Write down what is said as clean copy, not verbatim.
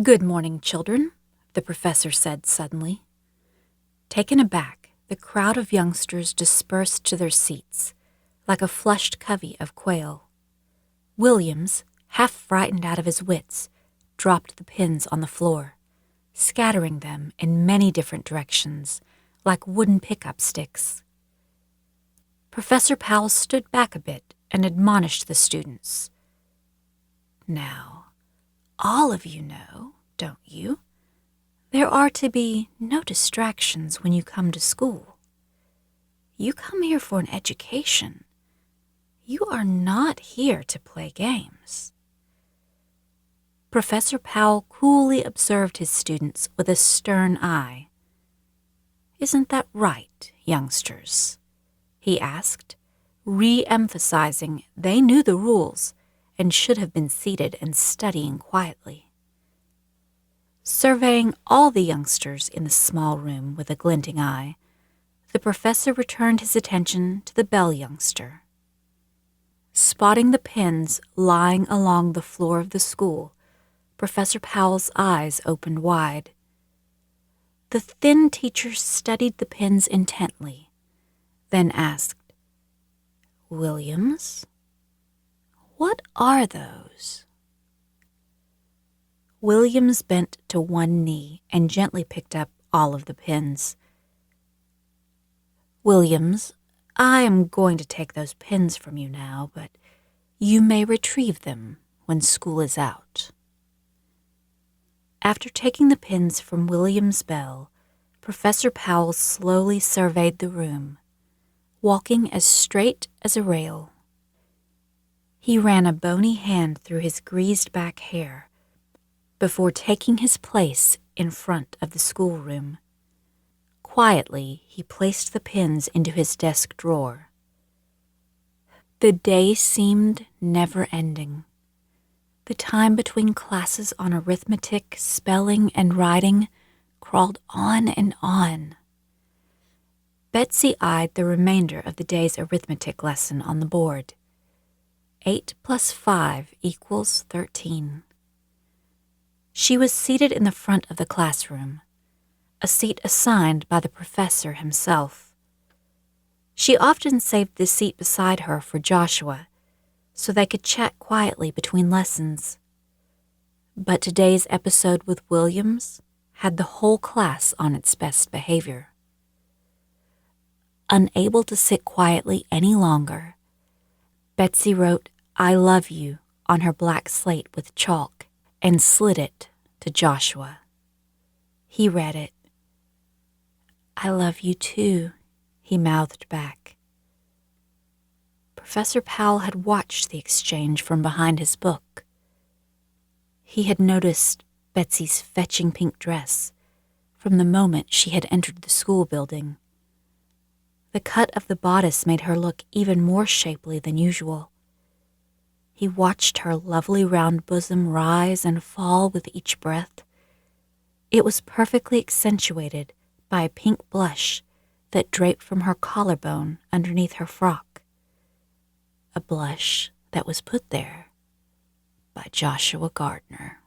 "Good morning, children," the professor said suddenly. Taken aback, the crowd of youngsters dispersed to their seats, like a flushed covey of quail. Williams, half frightened out of his wits, dropped the pins on the floor, scattering them in many different directions, like wooden pickup sticks. Professor Powell stood back a bit and admonished the students. "Now, all of you know, don't you? There are to be no distractions when you come to school. You come here for an education. You are not here to play games." Professor Powell coolly observed his students with a stern eye. "Isn't that right, youngsters?" he asked, re-emphasizing they knew the rules and should have been seated and studying quietly. Surveying all the youngsters in the small room with a glinting eye, the professor returned his attention to the Bell youngster. Spotting the pins lying along the floor of the school, Professor Powell's eyes opened wide. The thin teacher studied the pins intently, then asked, "Williams, what are those?" Williams bent to one knee and gently picked up all of the pins. "Williams, I am going to take those pins from you now, but you may retrieve them when school is out." After taking the pins from Williams Bell, Professor Powell slowly surveyed the room, walking as straight as a rail. He ran a bony hand through his greased-back hair before taking his place in front of the schoolroom. Quietly, he placed the pins into his desk drawer. The day seemed never-ending. The time between classes on arithmetic, spelling, and writing crawled on and on. Betsy eyed the remainder of the day's arithmetic lesson on the board. 8 plus 5 equals 13. She was seated in the front of the classroom, a seat assigned by the professor himself. She often saved the seat beside her for Joshua, so they could chat quietly between lessons. But today's episode with Williams had the whole class on its best behavior. Unable to sit quietly any longer, Betsy wrote "I love you" on her black slate with chalk and slid it to Joshua. He read it. "I love you too," he mouthed back. Professor Powell had watched the exchange from behind his book. He had noticed Betsy's fetching pink dress from the moment she had entered the school building. The cut of the bodice made her look even more shapely than usual. He watched her lovely round bosom rise and fall with each breath. It was perfectly accentuated by a pink blush that draped from her collarbone underneath her frock. A blush that was put there by Joshua Gardner.